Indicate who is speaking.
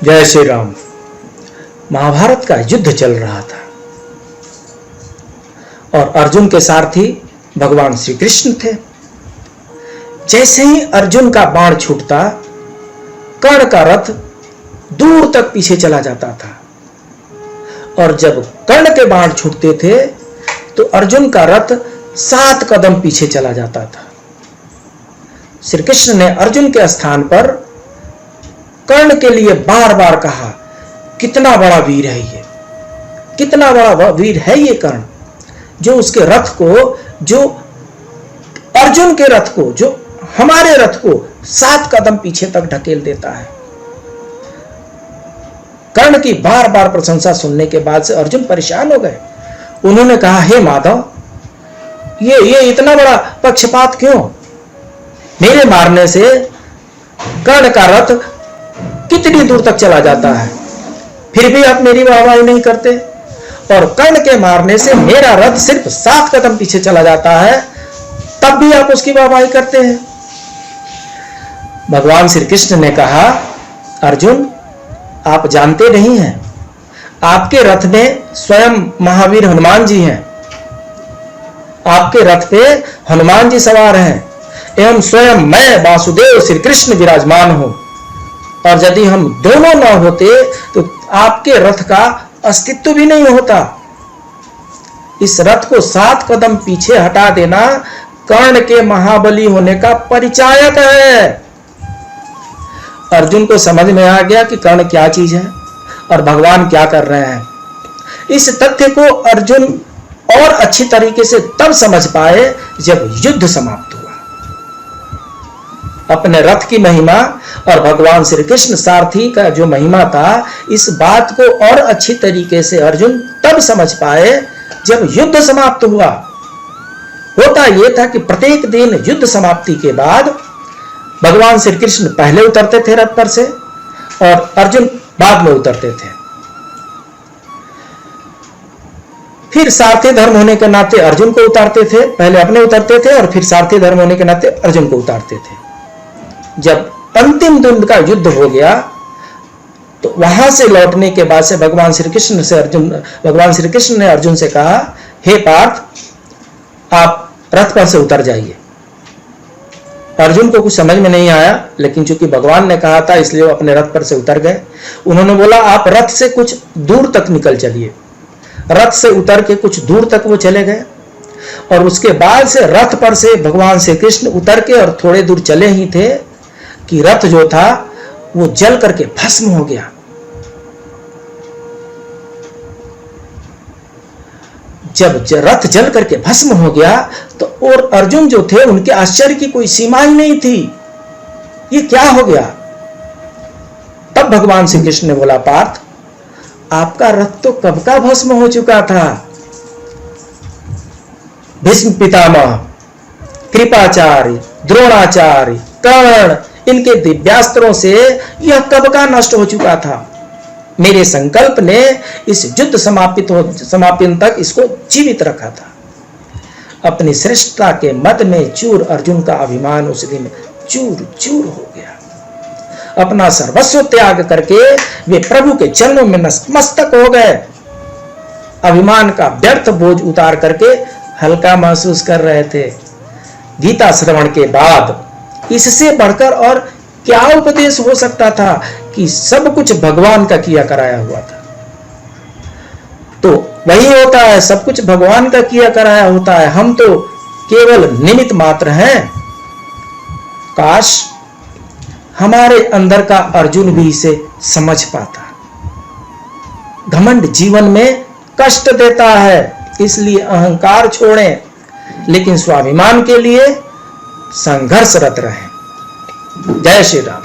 Speaker 1: जय श्री राम। महाभारत का युद्ध चल रहा था और अर्जुन के सारथी भगवान श्री कृष्ण थे। जैसे ही अर्जुन का बाण छूटता, कर्ण का रथ दूर तक पीछे चला जाता था और जब कर्ण के बाण छूटते थे तो अर्जुन का रथ 7 कदम पीछे चला जाता था। श्री कृष्ण ने अर्जुन के स्थान पर कर्ण के लिए बार बार कहा, कितना बड़ा वीर है ये, कितना बड़ा वीर है ये कर्ण, जो उसके रथ को, जो अर्जुन के रथ को, जो हमारे रथ को 7 कदम पीछे तक ढकेल देता है। कर्ण की बार बार प्रशंसा सुनने के बाद से अर्जुन परेशान हो गए। उन्होंने कहा, हे माधव, ये इतना बड़ा पक्षपात क्यों? मेरे मारने से कर्ण का रथ कितनी दूर तक चला जाता है, फिर भी आप मेरी वाहवाही नहीं करते, और कर्ण के मारने से मेरा रथ सिर्फ 7 कदम पीछे चला जाता है, तब भी आप उसकी वाहवाही करते हैं। भगवान श्री कृष्ण ने कहा, अर्जुन, आप जानते नहीं हैं, आपके रथ में स्वयं महावीर हनुमान जी हैं। आपके रथ पे हनुमान जी सवार हैं एवं स्वयं मैं वासुदेव श्री कृष्ण विराजमान हूं, और यदि हम दोनों न होते तो आपके रथ का अस्तित्व भी नहीं होता। इस रथ को 7 कदम पीछे हटा देना कर्ण के महाबली होने का परिचायक है। अर्जुन को समझ में आ गया कि कर्ण क्या चीज है और भगवान क्या कर रहे हैं। इस तथ्य को अर्जुन और अच्छी तरीके से तब समझ पाए जब युद्ध समाप्त हुआ। अपने रथ की महिमा और भगवान श्री कृष्ण सारथी का जो महिमा था, इस बात को और अच्छी तरीके से अर्जुन तब समझ पाए जब युद्ध समाप्त हुआ। होता यह था कि प्रत्येक दिन युद्ध समाप्ति के बाद भगवान श्री कृष्ण पहले उतरते थे रथ पर से और अर्जुन बाद में उतरते थे। फिर सारथी धर्म होने के नाते अर्जुन को उतारते थे, पहले अपने उतरते थे और फिर सारथी धर्म होने के नाते अर्जुन को उतारते थे। जब अंतिम द्वंद्व का युद्ध हो गया तो वहां से लौटने के बाद से भगवान श्री कृष्ण ने अर्जुन से कहा, हे पार्थ, आप रथ पर से उतर जाइए। अर्जुन को कुछ समझ में नहीं आया, लेकिन चूंकि भगवान ने कहा था इसलिए वो अपने रथ पर से उतर गए। उन्होंने बोला, आप रथ से कुछ दूर तक निकल चलिए। रथ से उतर के कुछ दूर तक वो चले गए और उसके बाद से रथ पर से भगवान श्री कृष्ण उतर के और थोड़े दूर चले ही थे कि रथ जो था वो जल करके भस्म हो गया। जब रथ जल करके भस्म हो गया तो और अर्जुन जो थे उनके आश्चर्य की कोई सीमा ही नहीं थी, ये क्या हो गया। तब भगवान श्री कृष्ण ने बोला, पार्थ, आपका रथ तो कब का भस्म हो चुका था। भीष्म पितामह, कृपाचार्य, द्रोणाचार्य, कर्ण, इनके दिव्यास्त्रों से यह कब का नष्ट हो चुका था। मेरे संकल्प ने इस युद्ध समापन तक इसको जीवित रखा था। अपनी श्रेष्ठता के मद में चूर अर्जुन का अभिमान उस दिन चूर चूर हो गया। अपना सर्वस्व त्याग करके वे प्रभु के चरणों में नतमस्तक हो गए। अभिमान का व्यर्थ बोझ उतार करके हल्का महसूस कर रहे थे। गीता श्रवण के बाद इससे बढ़कर और क्या उपदेश हो सकता था कि सब कुछ भगवान का किया कराया हुआ था। तो वही होता है, सब कुछ भगवान का किया कराया होता है, हम तो केवल निमित्त मात्र हैं। काश हमारे अंदर का अर्जुन भी इसे समझ पाता। घमंड जीवन में कष्ट देता है, इसलिए अहंकार छोड़ें, लेकिन स्वाभिमान के लिए संघर्षरत रहें। जय श्री राम।